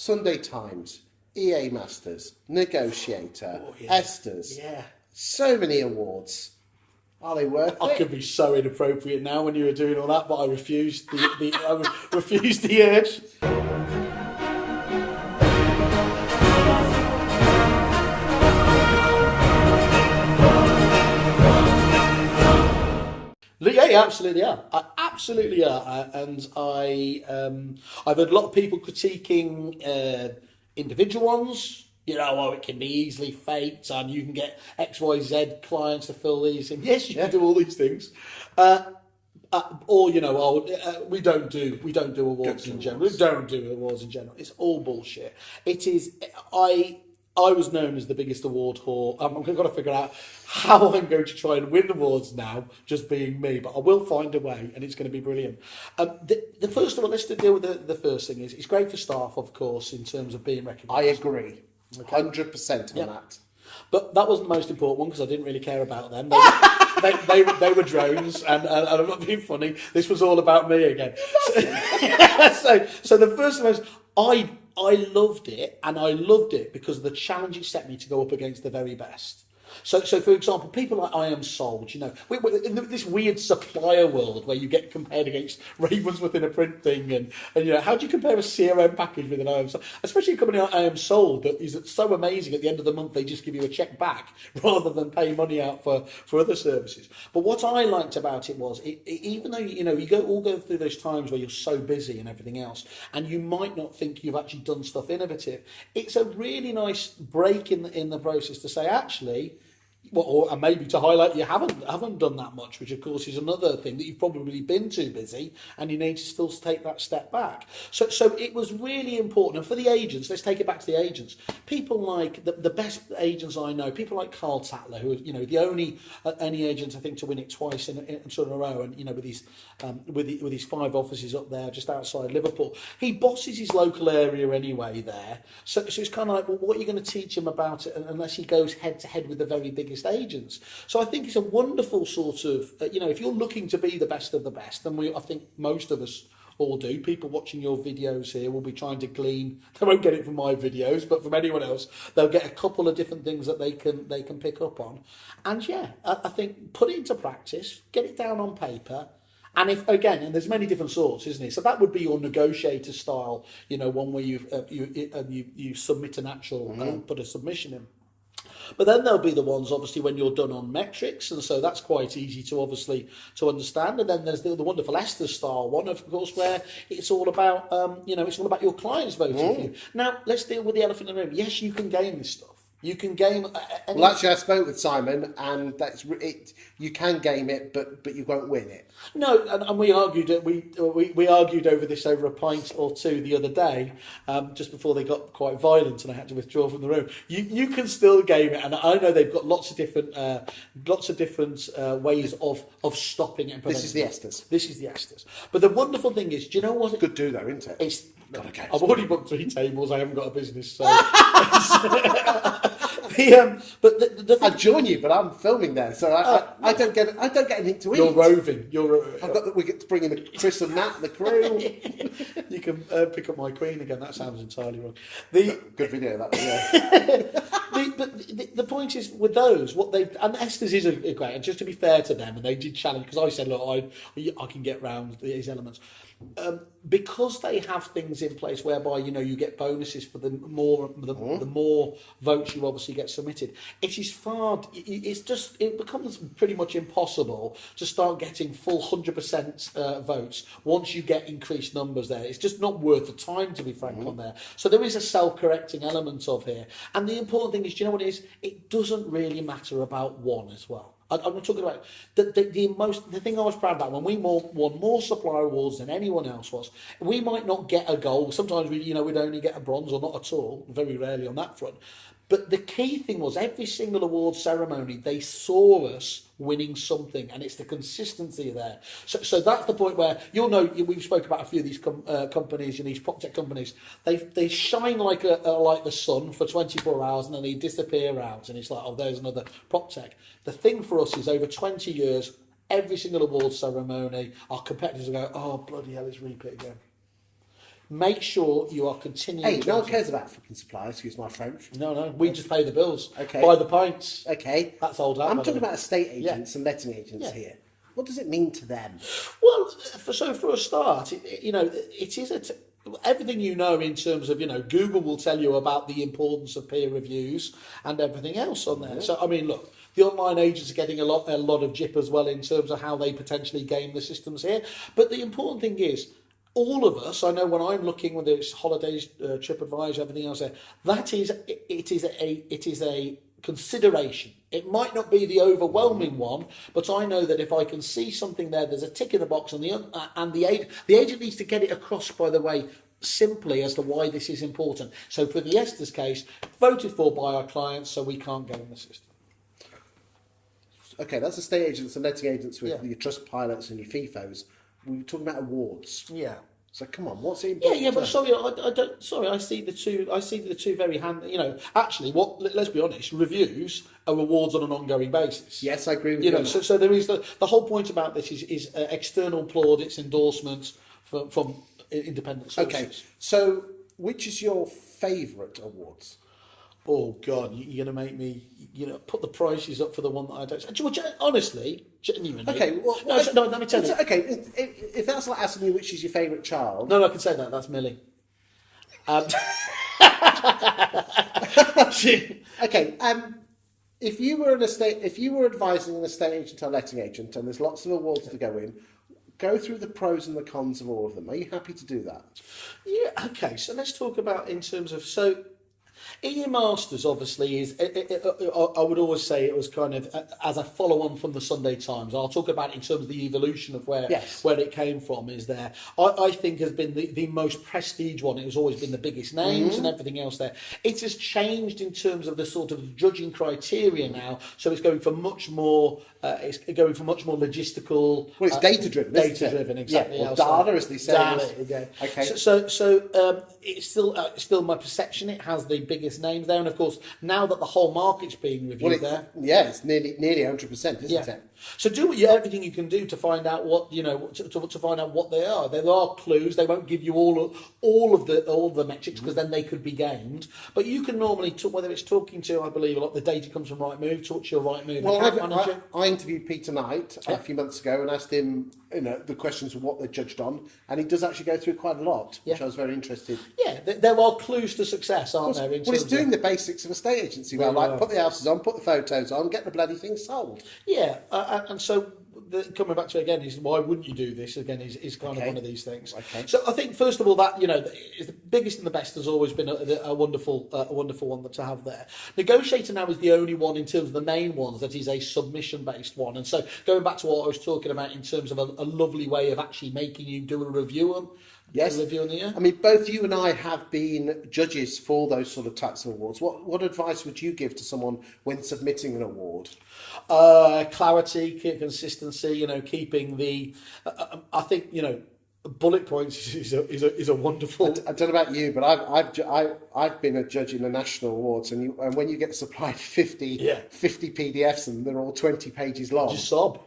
Sunday Times, EA Masters, Negotiator, Esther's. Yeah. So many awards. Are they worth I it? could be so inappropriate now when you were doing all that, but I refused I refused the urge. Yeah, absolutely are. I absolutely are, and I've heard a lot of people critiquing individual ones. You know, oh, it can be easily faked, and you can get XYZ clients to fill these in. Yes, you can do all these things, or you know, we don't do awards in general. We don't do awards in general. It's all bullshit. It is. I was known as the biggest award whore. I'm going to figure out how I'm going to try and win awards now, just being me. But I will find a way, and it's going to be brilliant. The first of all, let's deal with the first thing. It's great for staff, of course, in terms of being recognised. I agree. 100% on that. But that wasn't the most important one because I didn't really care about them. They were drones, and I'm not being funny. This was all about me again. So the first one was I loved it, and I loved it because of the challenge it set me to go up against the very best. So for example, people like I Am Sold, you know, in this weird supplier world where you get compared against Ravensworth in a print thing, and you know, how do you compare a CRM package with an I Am Sold? Especially a company like I Am Sold that is so amazing. At the end of the month, they just give you a check back rather than pay money out for other services. But what I liked about it was, even though you know you go through those times where you're so busy and everything else, and you might not think you've actually done stuff innovative, it's a really nice break in the process to say actually. Well, and maybe to highlight you haven't done that much, which of course is another thing that you've probably been too busy and you need to still take that step back. So it was really important. And for the agents, let's take it back to the agents. People like the best agents I know, people like Carl Tatler, who you know the only agent I think to win it twice in sort of a row, and you know with his 5 offices up there just outside Liverpool, he bosses his local area anyway there. So it's kind of like, well, what are you going to teach him about it unless he goes head to head with the very biggest agents? So I think it's a wonderful sort of, you know, if you're looking to be the best of the best, and I think most of us all do. People watching your videos here will be trying to glean. They won't get it from my videos, but from anyone else, they'll get a couple of different things that they can pick up on. And yeah, I think put it into practice, get it down on paper. And if again, and there's many different sorts, isn't it? So that would be your negotiator style, you know, one where you submit an actual, put a submission in. But then there'll be the ones, obviously, when you're done on metrics, and so that's quite easy to understand. And then there's the wonderful Esther style one, of course, where it's all about, it's all about your clients voting for you. Now, let's deal with the elephant in the room. Yes, you can game this stuff. You can game. Well, actually, I spoke with Simon, and that's it. You can game it, but you won't win it. No, and we argued we argued over this over a pint or two the other day, just before they got quite violent, and I had to withdraw from the room. You can still game it, and I know they've got lots of different ways of stopping it. And this is the Esters. This is the Esters. But the wonderful thing is, do you know what? Good do though, isn't it? It's. I've already booked 3 tables. I haven't got a business, so. I'd join you, but I'm filming there, so I don't get anything to eat. You're roving. We get to bring in Chris and Nat, the crew. You can pick up my queen again. That sounds entirely wrong. Good video that. Yeah. The point is with those, what they've and Esther's is a great. And just to be fair to them, and they did challenge because I said, look, I can get round these elements. Because they have things in place whereby you get bonuses for the more votes you obviously get submitted. It becomes pretty much impossible to start getting full 100% votes once you get increased numbers there. It's just not worth the time, to be frank, on there. So there is a self-correcting element of here, and the important thing is, do you know what it is? It doesn't really matter about one as well. I'm not talking about the thing I was proud about when we won more supplier awards than anyone else was. We might not get a gold. Sometimes we'd only get a bronze or not at all. Very rarely on that front. But the key thing was every single award ceremony, they saw us winning something, and it's the consistency there. So that's the point where we've spoke about a few of these companies and these prop tech companies. They shine like the sun for 24 hours and then they disappear out, and it's like, oh, there's another prop tech. The thing for us is over 20 years, every single award ceremony, our competitors go, oh bloody hell, it's REAPIT again. make sure you are continuing. Hey, no one cares about fucking supply, excuse my French. No, we just pay the bills. Okay. Buy the pints. Okay. That's old hat. I'm by the talking way. about estate agents and letting agents Yeah. here. What does it mean to them? Well, for a start, it is everything in terms of, Google will tell you about the importance of peer reviews and everything else on there. So, I mean, look, the online agents are getting a lot of jip as well in terms of how they potentially game the systems here. But the important thing is, all of us, I know when I'm looking, whether it's holidays, TripAdvisor, everything else there, it is a consideration. It might not be the overwhelming one, but I know that if I can see something there's a tick in the box, and the agent needs to get it across, by the way, simply as to why this is important. So for the Esther's case, voted for by our clients, so we can't go in the system. Okay, that's estate agents and letting agents with your trust pilots and your FIFOs. We were talking about awards. Yeah. So come on, what's it important? Yeah, but sorry, I don't. Sorry, I see the two very hand. Actually, let's be honest. Reviews are rewards on an ongoing basis. Yes, I agree with you. So there is the whole point about this is external plaudits, endorsements from independent sources. Okay, so which is your favourite awards? Oh God, you're gonna make me, put the prices up for the one that I don't. Honestly, genuinely. Okay, well, no, let me tell you. Okay, if that's like asking you which is your favourite child. No, I can say that. That's Millie. Okay, if you were advising an estate agent or letting agent, and there's lots of awards to go in, go through the pros and the cons of all of them. Are you happy to do that? Yeah. Okay. So let's talk about in terms of Ian Masters obviously is. I would always say it was kind of as a follow-on from the Sunday Times. I'll talk about it in terms of the evolution of where it came from. Is there? I think has been the most prestige one. It has always been the biggest names and everything else there. It has changed in terms of the sort of judging criteria now. So it's going for much more. It's going for much more logistical. Well, it's data-driven. Data-driven, exactly. Yeah, or data, as they say. Yeah. Okay. So it's still my perception. It has the biggest names there, and of course, now that the whole market's being reviewed it's nearly 100%, isn't it? So do everything you can do to find out what to find out what they are. There are clues. They won't give you all of the metrics because then they could be gamed. But you can normally whether it's talking to, I believe a lot of the data comes from Rightmove. Talk to your Rightmove account manager. I interviewed Peter Knight a few months ago and asked him, the questions of what they judged on, and he does actually go through quite a lot, which I was very interested. Yeah, there are clues to success, aren't there? He's doing the basics of a estate agency, put the houses on, put the photos on, get the bloody thing sold. Yeah, and so coming back to it again is why wouldn't you do this again is kind of one of these things. Okay. So I think first of all that is the biggest and the best has always been a wonderful one to have there. Negotiator now is the only one in terms of the main ones that is a submission based one, and so going back to what I was talking about in terms of a lovely way of actually making you do a review on. Yes. I mean, both you and I have been judges for those sort of types of awards. What advice would you give to someone when submitting an award? Clarity, consistency. Keeping the. I think bullet points is a wonderful. I don't know about you, but I've been a judge in the national awards, and when you get supplied 50 PDFs and they're all 20 pages long, just sob.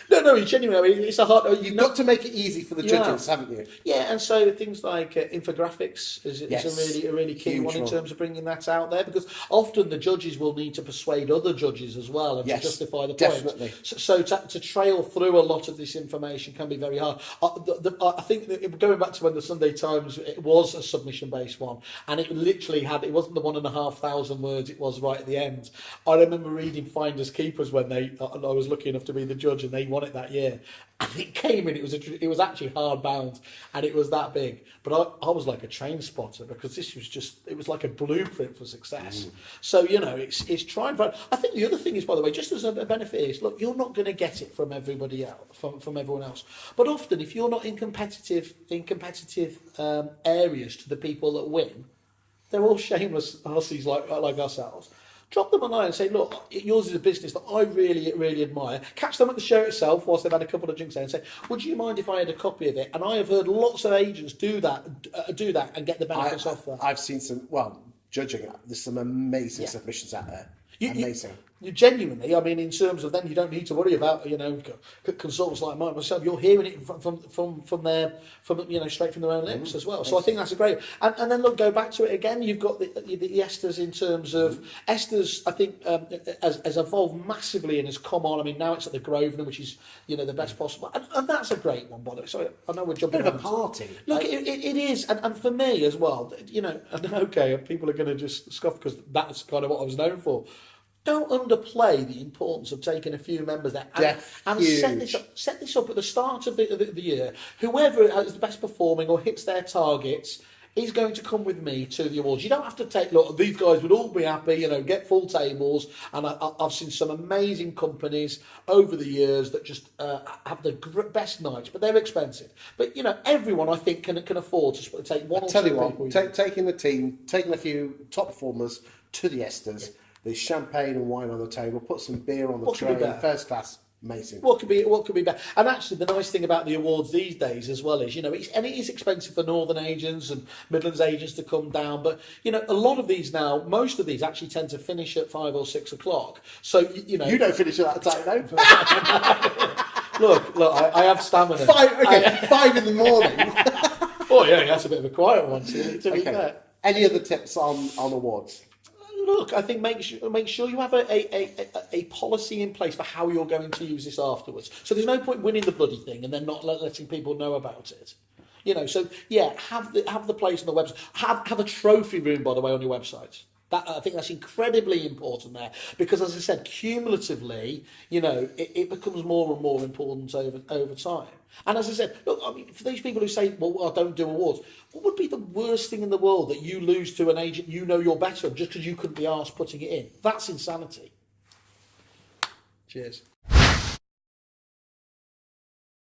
No, genuinely, it's a hard. You've got to make it easy for the judges, haven't you? Yeah, and so things like infographics is a really key one in terms of bringing that out there, because often the judges will need to persuade other judges as well and to justify the point. Definitely. So to trail through a lot of this information can be very hard. I think that going back to when the Sunday Times, it was a submission-based one, and it literally it wasn't the 1,500 words. It was right at the end. I remember reading Finders Keepers when I was lucky enough to be the judge, and they won it that year. And it came in. It was actually hardbound, and it was that big. But I was like a train spotter, because this was it was like a blueprint for success. So it's trying. I think the other thing is, by the way, just as a benefit is, look, you're not going to get it from everybody else, from everyone else. But often, if you're not in competitive areas to the people that win, they're all shameless hussies like ourselves. Drop them a line and say, look, yours is a business that I really, really admire. Catch them at the show itself whilst they've had a couple of drinks there and say, would you mind if I had a copy of it? And I have heard lots of agents do that and get the benefits off that. I've seen some, judging, there's some amazing submissions out there. Amazing. you genuinely, I mean, in terms of then you don't need to worry about, consultants like myself. You're hearing it from their, straight from their own lips as well. So I think that's a great. And then look, go back to it again. You've got the esters in terms of esters. I think has evolved massively and has come on. I mean, now it's at the Grosvenor, which is the best possible, and that's a great one. By the way, so I know we're jumping. Bit of a party. Look, it is, and for me as well. And okay, people are going to just scoff because that's kind of what I was known for. Don't underplay the importance of taking a few members there and set this up at the start of the year. Whoever is the best performing or hits their targets is going to come with me to the awards. You don't have to take, look, these guys would all be happy, get full tables. And I've seen some amazing companies over the years that just have the best nights, but they're expensive. But, everyone, I think, can afford to take one or two people. Taking the team, taking a few top performers to the Esters, there's champagne and wine on the table, put some beer on the tray, first class. Amazing. What could be better? And actually, the nice thing about the awards these days as well is, it is expensive for Northern agents and Midlands agents to come down. But a lot of these now, most of these actually tend to finish at 5 or 6 o'clock. So you don't finish at that time, though. look, I have stamina. 5 in the morning. Oh yeah, that's a bit of a quiet one. To be fair. Any other tips on awards? Look, I think make sure you have a policy in place for how you're going to use this afterwards. So there's no point winning the bloody thing and then not letting people know about it. So yeah, have the place on the website. Have a trophy room, by the way, on your website. I think that's incredibly important there because, as I said, cumulatively, it becomes more and more important over time. And as I said, look, I mean, for these people who say, well, I don't do awards, what would be the worst thing in the world that you lose to an agent you're better at just because you couldn't be asked putting it in? That's insanity. Cheers.